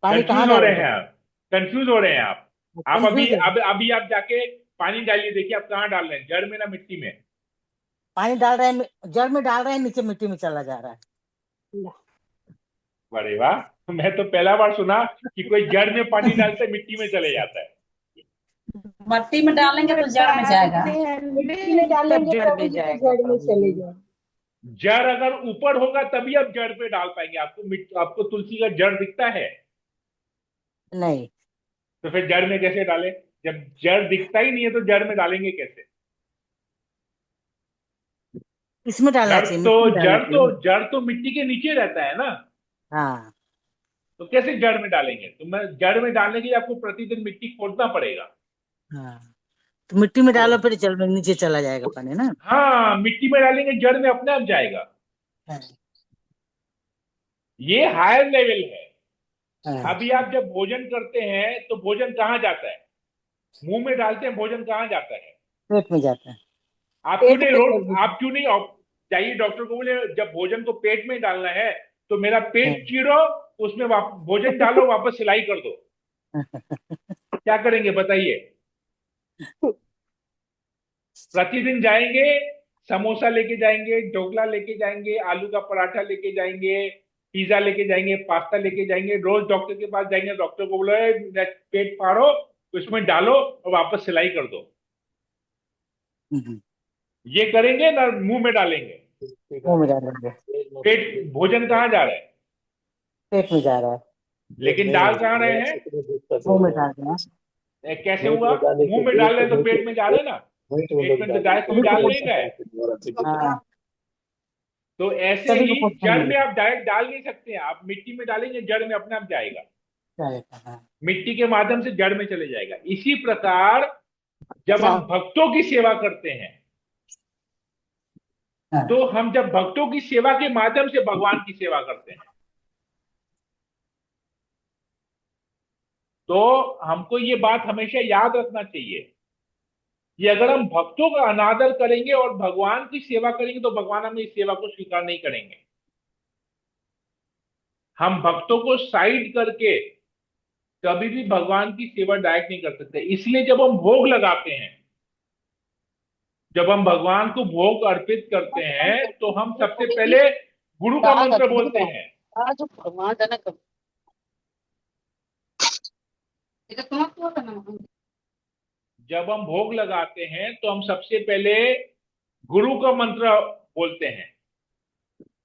पानी कहाँ कंफ्यूज हो रहे डालेंगे? हैं आप, कंफ्यूज हो रहे हैं आप। आप अभी आप जाके पानी डालिए, देखिए आप कहाँ डाल रहे हैं, जड़ में ना मिट्टी में? पानी डाल रहे हैं, जड़ में डाल रहे हैं, नीचे मिट्टी में चला जा रहा है। बड़े वाह, मैं तो पहला बार सुना कि कोई जड़ में पानी डालते मिट्टी में चले जाता है। मट्टी में डालेंगे तो जड़ में जाएगा, मिट्टी में डालेंगे जड़ में तो जाएगा, जड़ में चले जाएगा। जड़ अगर ऊपर होगा तभी आप जड़ पे डाल पाएंगे। आपको तुलसी का जड़ दिखता है? नहीं। तो फिर जड़ में कैसे डालें? जब जड़ दिखता ही नहीं है तो जड़ में डालेंगे कैसे? इसमें डालना चाहिए। जड़ तो मिट्टी के नीचे रहता है ना। हाँ, तो कैसे जड़ में डालेंगे? तो मैं जड़ में डालने के लिए आपको प्रतिदिन मिट्टी खोदना पड़ेगा। हाँ, तो मिट्टी में डालो फिर जड़ में नीचे चला जाएगा पानी ना। हाँ, मिट्टी में डालेंगे जड़ में अपने आप जाएगा। हाँ, ये हायर लेवल है। हाँ। अभी आप जब भोजन करते हैं तो भोजन कहाँ जाता है? मुंह में डालते हैं, भोजन कहाँ जाता है? पेट में जाता है। आप क्यों नहीं चाहिए डॉक्टर को बोले जब भोजन को पेट में डालना है तो मेरा पेट चीरो, उसमें भोजन डालो, वापस सिलाई कर दो। क्या करेंगे बताइए? प्रतिदिन जाएंगे, समोसा लेके जाएंगे, ढोकला लेके जाएंगे, आलू का पराठा लेके जाएंगे, पिज्जा लेके जाएंगे, पास्ता लेके जाएंगे, रोज डॉक्टर के पास जाएंगे, डॉक्टर को बोले पेट फाड़ो, उसमें डालो और वापस सिलाई कर दो। ये करेंगे ना मुंह में डालेंगे? मुंह में डालेंगे। पेट, भोजन कहाँ जा रहा है? पेट में जा रहा है, लेकिन डाल कहाँ रहे हैं? मुंह में डाल रहे हैं। कैसे हुआ? मुंह में डाल रहे तो पेट में जा रहे ना, पेट में तो डायरेक्ट कोई डाल नहीं गए। हाँ, तो ऐसे सभी ही को पोषण जड़ में मिले। आप डायरेक्ट डाल नहीं सकते हैं, आप मिट्टी में डालेंगे जड़ में अपने आप जाएगा, हाँ, मिट्टी के माध्यम से जड़ में चले जाएगा। इसी प्रकार जब हम भक्तों की सेवा करते हैं, हाँ, तो हम जब भक्तों की सेवा के माध्यम से भगवान की सेवा करते हैं, तो हमको ये बात हमेशा याद रखना चाहिए कि अगर हम भक्तों का अनादर करेंगे और भगवान की सेवा करेंगे तो भगवान हमें इस सेवा को स्वीकार नहीं करेंगे। हम भक्तों को साइड करके कभी भी भगवान की सेवा डायरेक्ट नहीं कर सकते। इसलिए जब हम भोग लगाते हैं, जब हम भगवान को भोग अर्पित करते हैं, तो हम सबसे पहले गुरु का मंत्र बोलते हैं। जब हम भोग लगाते हैं तो हम सबसे पहले गुरु का मंत्र बोलते हैं,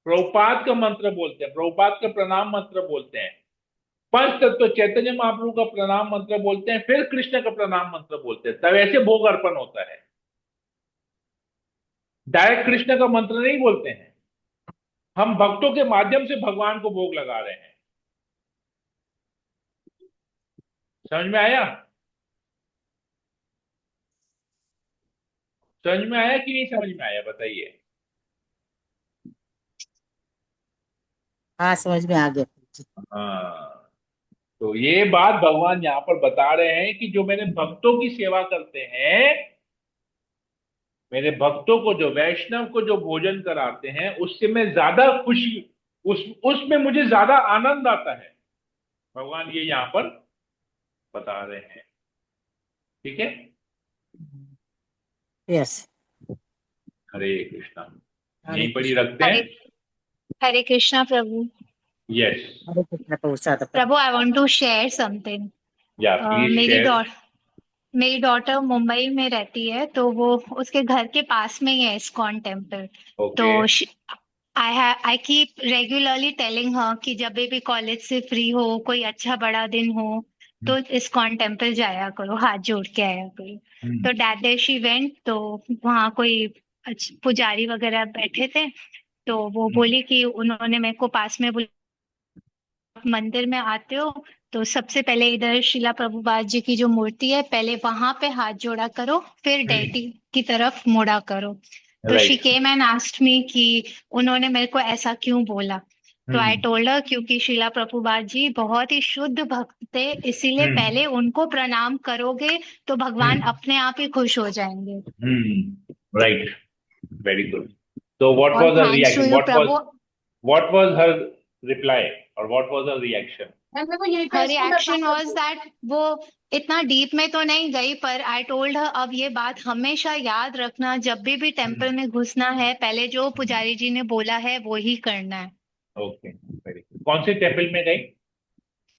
प्रभुपाद का मंत्र बोलते हैं, प्रभुपाद का प्रणाम मंत्र बोलते हैं, पंच तत्व चैतन्य महाप्रभु का प्रणाम मंत्र बोलते हैं, फिर कृष्ण का प्रणाम मंत्र बोलते हैं, तब ऐसे भोग अर्पण होता है। डायरेक्ट कृष्ण का मंत्र नहीं बोलते हैं, हम भक्तों के माध्यम से भगवान को भोग लगा रहे हैं। समझ में आया? समझ में आया कि नहीं समझ में आया, बताइए। हाँ, समझ में आ गया। हाँ, तो ये बात भगवान यहाँ पर बता रहे हैं कि जो मेरे भक्तों की सेवा करते हैं, मेरे भक्तों को, जो वैष्णव को जो भोजन कराते हैं, उससे मैं ज्यादा खुशी, उसमें मुझे ज्यादा आनंद आता है। भगवान ये यहाँ पर बता रहे हैं। ठीक है, यस। हरे कृष्णा। यहीं पर ही रखते हैं। हरे कृष्णा प्रभु। यस हरे कृष्ण प्रभु सादा प्रभु, I want to share something. या प्लीज शेयर। मेरी डॉटर मुंबई में रहती है, तो वो उसके घर के पास में ही है इस्कॉन टेम्पल। तो okay, I keep regularly telling her कि जब भी कॉलेज से फ्री हो, कोई अच्छा बड़ा दिन हो, तो इस्कॉन टेम्पल जाया करो, हाथ जोड़ के आया करो। तो दैट डे शी वेंट, तो वहाँ कोई पुजारी वगैरह बैठे थे, तो वो बोली कि उन्होंने मेरे को पास में मंदिर में आते हो तो सबसे पहले इधर शिला प्रभुपाद जी की जो मूर्ति है, पहले वहां पे हाथ जोड़ा करो, फिर डेटी की तरफ मुड़ा करो। तो she came and asked me कि उन्होंने मेरे को ऐसा क्यों बोला। तो आई टोल्ड हर क्योंकि शिला प्रभुपाद जी बहुत ही शुद्ध भक्त थे, इसीलिए पहले उनको प्रणाम करोगे तो भगवान अपने आप ही खुश हो जाएंगे। Right, very good. तो व्हाट और was her thanks to reaction? You प्रभु। व्हाट वाज हर रिप्लाई और what was her reaction? Her reaction was that वो इतना डीप में तो नहीं गई, पर आई टोल्ड हर अब ये बात हमेशा याद रखना, जब भी टेम्पल में घुसना है, पहले जो पुजारी जी ने बोला है वो ही करना है। Okay, very good. कौन से टेम्पल में गई?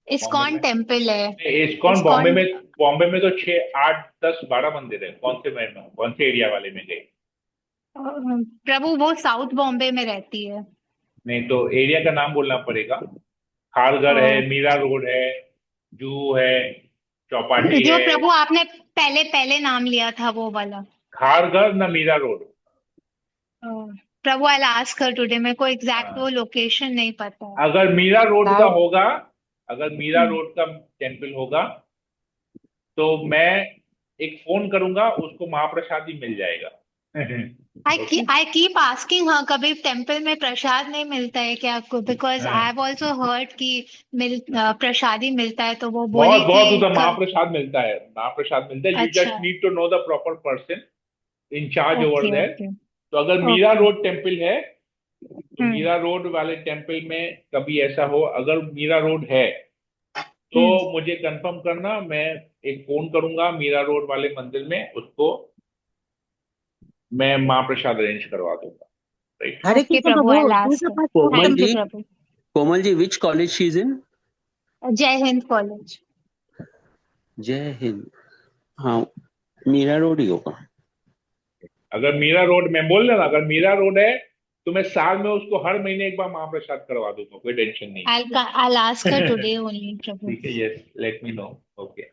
इस्कॉन टेम्पल है। इस्कॉन बॉम्बे में? बॉम्बे में तो 6, 8, 10, 12 मंदिर है। कौन से एरिया वाले में गई? प्रभु वो साउथ बॉम्बे में रहती है। नहीं तो एरिया का नाम बोलना पड़ेगा। खारघर है, मीरा रोड है, जूहू है, चौपाटी जो है। प्रभु आपने पहले पहले नाम लिया था वो वाला। खारघर ना Mira road? Prabhu I ask her today, मेरे को एग्जैक्ट वो लोकेशन नहीं पता है। अगर मीरा रोड का होगा, अगर मीरा रोड का टेम्पल होगा तो मैं एक फोन करूंगा, उसको महाप्रसाद ही मिल जाएगा। आई कीप आस्किंग हाँ, कभी टेम्पल में प्रसाद नहीं मिलता है क्या आपको? Because I have also heard कि प्रसाद ही मिलता है, तो वो बोली बहुत बहुत कि उधर महाप्रसाद मिलता है, महाप्रसाद मिलता है। You just need to know the proper person in charge over there. तो अगर मीरा रोड टेम्पल है तो मीरा रोड वाले टेम्पल में कभी ऐसा हो, अगर मीरा रोड है तो मुझे कंफर्म करना, मैं एक फोन करूंगा मीरा रोड वाले मंदिर में, उसको मैं महाप्रसाद अरेंज करवा दूंगा। Right. Hare Krishna Prabhu. Komal ji, which college she is in? जय हिंद कॉलेज। जय हिंद। हाँ, मीरा रोड ही होगा। अगर मीरा रोड, मैं बोल रहा, अगर मीरा रोड है तो मैं साल में उसको हर महीने एक बार महाप्रसाद करवा दूंगा, कोई टेंशन नहीं। I'll ask her today only, प्रभु। ठीक है, yes, let me know. Okay,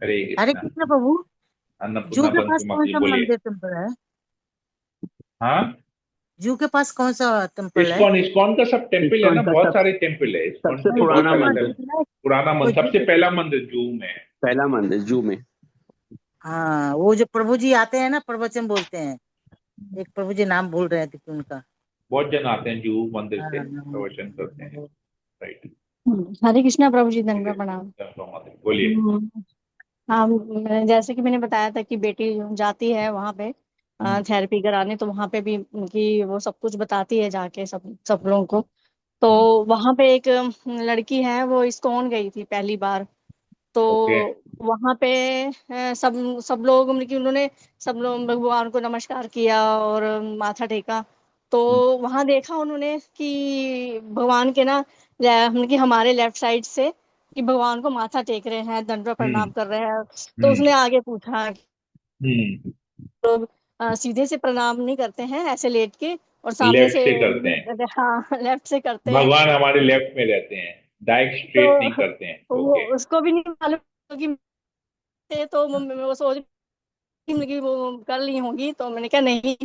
Hare Hare Krishna. Krishna प्रभु। जू अन्नपूर्णा के पास तंत्र कौन मती, सा बोलिए। मंदिर टेम्पल है? हाँ, जू के पास कौन सा टेम्पल है? इस्कॉन का सब टेम्पल है इस्कॉन ना, का बहुत सारे टेम्पल है इस्कॉन सबसे के, बहुत पुराना सारे मंदिर, पुराना वो मंदिर, जू सबसे के, पहला मंदिर जू में है। पहला मंदिर जू में। हाँ वो जो प्रभु जी आते हैं ना, प्रवचन बोलते हैं, एक प्रभु जी नाम भूल रहे थे कि उनका। बहुत जन आते हैं जू मंदिर हाँ से प्रवचन करते हैं। हाँ, राइट। हरे कृष्णा प्रभु जी, दंडवत प्रणाम। बोलिए। हम्म, हाँ, जैसे कि मैंने बताया था कि बेटी जाती है वहां पे थेरेपी कराने, तो वहां पे भी उनकी वो सब कुछ बताती है जाके सब सब लोगों को। तो वहां पे एक लड़की है, वो इस्कॉन गई थी पहली बार। तो ओके। वहां पे सब सब लोग मतलब कि उन्होंने सब लोग भगवान को नमस्कार किया और माथा टेका। तो वहां देखा उन्होंने कि भगवान के ना मतलब कि हमारे लेफ्ट साइड से कि भगवान को माथा टेक रहे हैं, दंडवत प्रणाम कर रहे हैं। तो उसने आगे पूछा कि हम्म। लोग सीधे से प्रणाम नहीं करते हैं, ऐसे लेट के और सामने लेफ्ट से। से करते हैं, हाँ, लेफ्ट से करते हैं। भगवान हमारे लेफ्ट में रहते हैं, डायरेक्ट स्ट्रेट नहीं तो करते हैं। वो ओके। उसको भी नहीं मालूम कि तो वो सोच रही कि वो कर ली होंगी। तो मैंने कहा नहीं,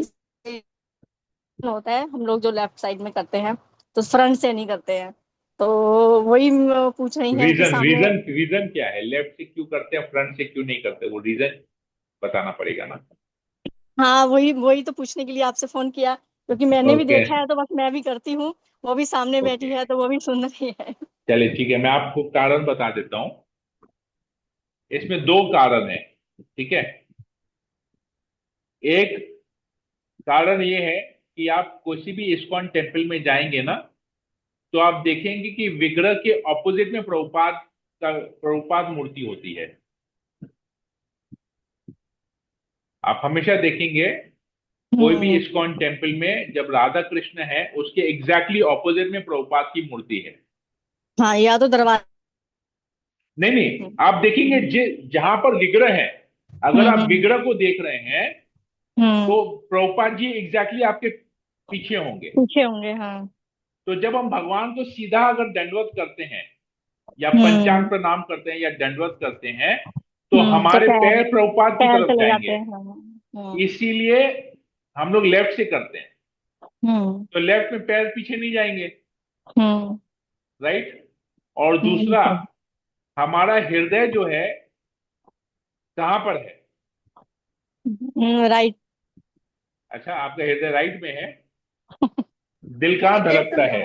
होता है हम लोग जो लेफ्ट साइड में करते हैं, तो फ्रंट से नहीं करते हैं। तो वही पूछ रही हैं कि रीजन सामने। रीजन रीजन क्या है, लेफ्ट से क्यों करते हैं, फ्रंट से क्यों नहीं करते, वो रीजन बताना पड़ेगा ना। हाँ, वही वही तो पूछने के लिए आपसे फोन किया, क्योंकि मैंने भी ओके। देखा है, तो बस मैं भी करती हूँ। वो भी सामने बैठी ओके, है तो वो भी सुन रही है। चलिए ठीक है, मैं आपको कारण बता देता हूँ। इसमें दो कारण है, ठीक है। एक कारण ये है कि आप किसी भी इस्कॉन टेम्पल में जाएंगे ना, तो आप देखेंगे कि विग्रह के ऑपोजिट में प्रभुपाद मूर्ति होती है। आप हमेशा देखेंगे कोई भी हम्म। इस्कॉन टेम्पल में जब राधा कृष्ण है, उसके एग्जैक्टली ऑपोजिट में प्रभुपाद की मूर्ति है। हाँ, या तो दरवाजा। नहीं नहीं, आप देखेंगे जहां पर विग्रह है, अगर आप हम्म। विग्रह को देख रहे हैं हम्म। तो प्रभुपाद जी एग्जैक्टली आपके पीछे होंगे। पूछे होंगे, हाँ। तो जब हम भगवान को सीधा अगर दंडवत करते हैं या पंचांग हम्म। प्रणाम करते हैं या दंडवत करते हैं, तो तो हमारे पैर पैर प्रभुपाद की पैर तरफ चले जाते जाएंगे। हैं, हाँ। इसीलिए हम लोग लेफ्ट से करते हैं, हम्म। तो लेफ्ट में पैर पीछे नहीं जाएंगे। हम्म। राइट। और दूसरा, हमारा हृदय जो है कहाँ पर है? राइट। अच्छा, आपका हृदय राइट में है। दिल कहाँ धड़कता है?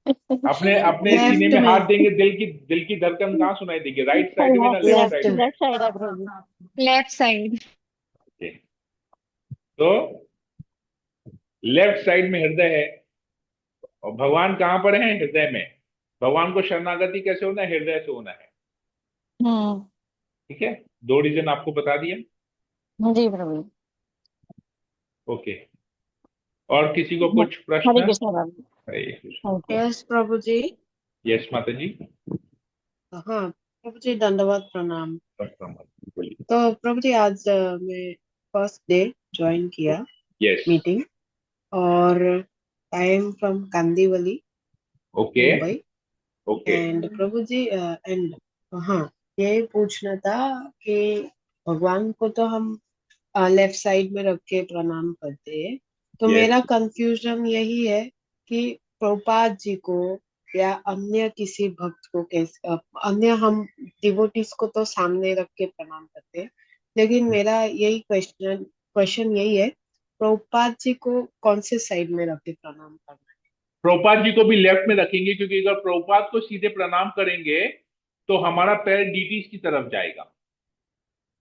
अपने अपने सीने लेफ्ट में हाथ में। देंगे, दिल की धड़कन कहाँ सुनाई देगी, राइट साइड में ना लेफ्ट लेफ्ट साइड में? लेफ्ट साइड है प्रभु। Left side. Okay. तो लेफ्ट साइड में हृदय है, और भगवान कहाँ पर है? हृदय में। भगवान को शरणागति कैसे होना है? हृदय से होना है। हम्म। ठीक है, दो रीजन आपको बता दिया। जी प्रभु। ओके। और किसी को कुछ हरे प्रश्न? कृष्ण प्रभु। Hare Krishna. Thank you. Yes प्रभु जी। यस माता जी। हाँ प्रभु जी, दंडवत प्रणाम। प्रश्न बोलिए। तो प्रभु जी, आज मैं फर्स्ट डे ज्वाइन किया यस। मीटिंग, और I am from Kandivali, okay. Mumbai. Okay. And Prabhu ji, and हाँ, ये पूछना था कि भगवान को तो हम लेफ्ट साइड में रख के प्रणाम करते हैं, तो यस। मेरा कंफ्यूजन यही है कि प्रभुपाद जी को या अन्य किसी भक्त को कैसे अन्य हम डिवोटीज को तो सामने रख के प्रणाम करते हैं, लेकिन मेरा यही क्वेश्चन क्वेश्चन यही है, प्रभुपाद जी को कौन से साइड में रख के प्रणाम करना प्रभुपाद जी को भी लेफ्ट में रखेंगे, क्योंकि अगर प्रभुपाद को सीधे प्रणाम करेंगे तो हमारा पैर डीटीज की तरफ जाएगा,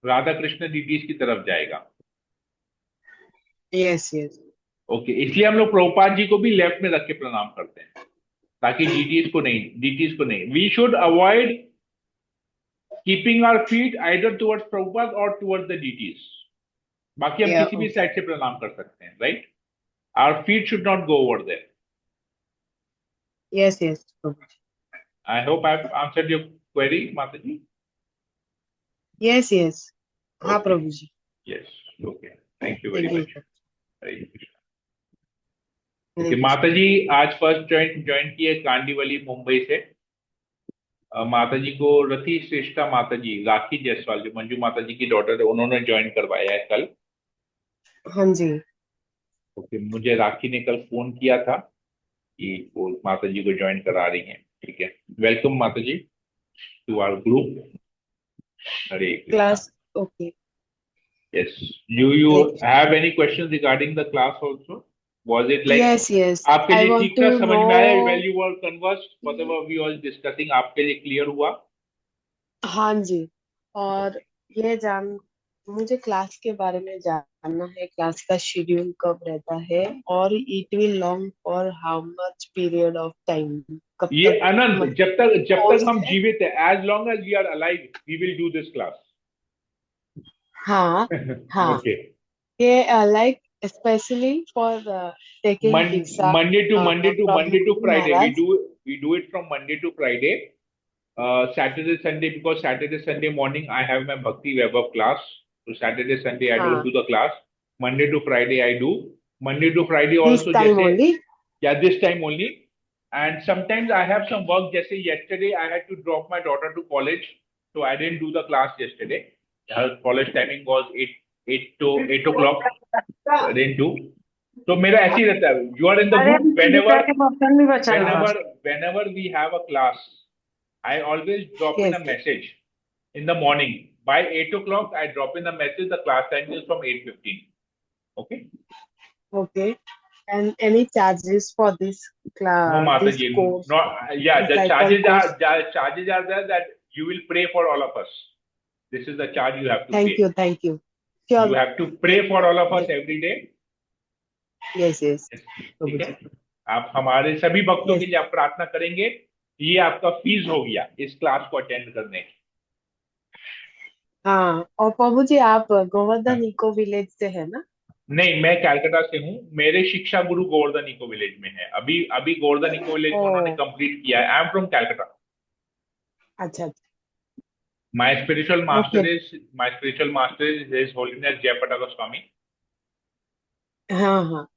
राधा कृष्ण डीटीज की तरफ जाएगा। है? Yes yes. ओके, इसलिए हम लोग प्रभुपाद जी को भी लेफ्ट में रख के प्रणाम करते हैं, ताकि डीटीज को नहीं। We should avoid keeping our feet either towards Prabhupada और टुवर्ड्स द डीटीज। बाकी हम या किसी भी साइड से प्रणाम कर सकते हैं, right. Our feet should not go over there. Yes yes प्रभु जी। I hope I have answered your query माता जी। Yes yes. हाँ ओके। प्रभु जी। Yes. Okay, thank you very thank you. Much. Hare Krishna. Hare okay Krishna. माता जी, आज फर्स्ट ज्वाइन ज्वाइन किए कांडीवली मुंबई से। माता जी को रति श्रेष्ठा माता जी, राखी जायसवाल जो मंजू माता जी की डॉटर है, उन्होंने ज्वाइन करवाया है कल। हाँ जी। ओके, मुझे राखी ने कल फोन किया था कि वो माता जी को ज्वाइन करा रही हैं। ठीक है, वेलकम माता जी to our group. Hare Krishna. Class okay. Yes, you have any questions regarding the class also? Was it like yes आपके I लिए want ठीक to था, समझ में आया? know। When you were conversed, whatever we was discussing, आपके लिए क्लियर हुआ? हाँ जी। और ये जान मुझे क्लास के बारे में जानना है, क्लास का शेड्यूल कब रहता है और it will long for how much period of time, कब ये तक अनंत, मतलब जब तक कोर्स हम है। जीवित है, as long as we are alive, we will do this class. हाँ हाँ। Okay. ये like specially for taking Diksha from Monday to Guru Friday. We Maharaj. do it from Monday to Friday. Saturday, Sunday, because Saturday, Sunday morning I have my Bhakti Vaibhav class. So Saturday, Sunday I don't हाँ, do the class. Monday to Friday I do. Monday to Friday this also time जैसे, only. yeah, this time only. And sometimes I have some work. जैसे yesterday I had to drop my daughter to college, so I didn't do the class yesterday. Her college timing was 8 o'clock. I didn't do. तो मेरा ऐसे ही रहता है. You are in the अरे group अभी तो whenever दिशा के बर्तन भी बचा रहा। whenever whenever we have a class. I always drop in a yes message in the morning. By 8 o'clock, I drop in a message. The class time is from 8:15. Okay? Okay. And any charges for this No, class, this Mataji. Course, Not, yeah, the disciple charges course? are charges are there that you will pray for all of us. This is the charge you have to pay. Thank you You sure. have to pray for all of us every day. Yes yes Yes, प्रभु ठीक है? जी। आप हमारे सभी भक्तों के यस लिए आप प्रार्थना करेंगे। ये आपका फीस हो गया इस क्लास को अटेंड करने की। हाँ। और प्रभु जी आप गोवर्धन इको विलेज से है ना? नहीं, मैं कलकत्ता से हूँ। मेरे शिक्षा गुरु गोवर्धन इको विलेज में है। अभी अभी गोवर्धन इको विलेज में उन्होंने ओ कंप्लीट किया है। I am from Calcutta. अच्छा my spiritual okay. Master is his holiness Jayapataka Swami. हाँ हाँ।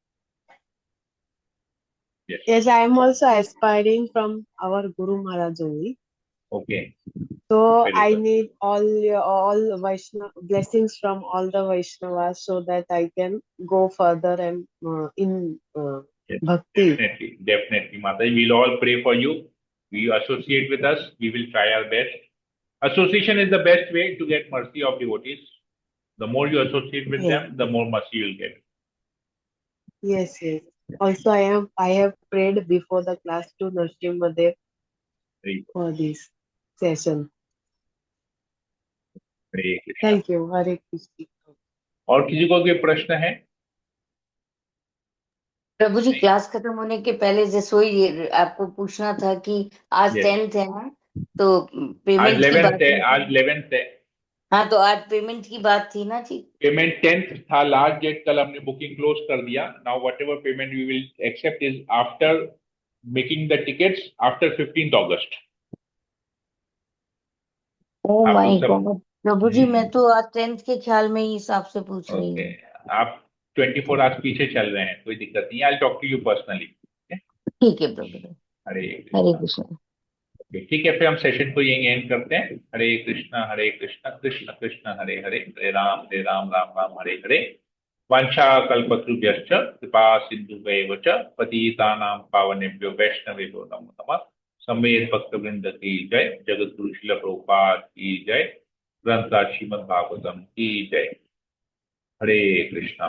Yes, Yes, I am also aspiring from our Guru Maharaj only. Okay, So very I good. need all Vaishnava blessings from all the Vaishnavas so that I can go further and in Yes, bhakti. definitely, Mataji. We'll all pray for you. You associate with us. We will try our best. Association is the best way to get mercy of devotees. The more you associate with Yes, them, the more mercy you'll get. yes. Also, I have prayed before the class to Nrsimhadev Very good. for this session. Hare Krishna. Thank you. Hare Krishna. और किसी को कोई प्रश्न है? प्रभु जी नहीं। क्लास खत्म होने के पहले जैसे वही आपको पूछना था कि आज Yes. 10th है ना, तो आज पेमेंट की 11th बात है। थी। आज 11th है। हाँ, तो आज पेमेंट की बात थी ना जी। पेमेंट 10th था लास्ट डेट। कल हमने बुकिंग क्लोज कर दिया। Now whatever payment we will accept is after making the tickets after 15th August. ओ आपको माय सब गॉड प्रभु जी, मैं तो आज 10th के ख्याल में ही हिसाब से पूछ रही ओके। हूँ। आप 24 आवर्स पीछे चल रहे हैं, कोई दिक्कत नहीं। I talk to you personally. ठीक है प्रभु जी। हरे हरे कृष्णा। कृष्ण। ठीक है, फिर हम सेशन को यहीं एंड करते हैं। हरे कृष्णा कृष्ण कृष्ण हरे हरे, हरे राम राम राम हरे हरे। वांछा कल्पतरुभ्यश्च कृपा सिन्धुभ्यैव च पतितानां पावनेभ्यो वैष्णवेभ्यो नमो नमः। समेत भक्तवृंद की जय। जगत गुरु श्रील प्रभुपाद की जय। ग्रंथराज श्रीमद् भागवतम की जय। हरे कृष्णा।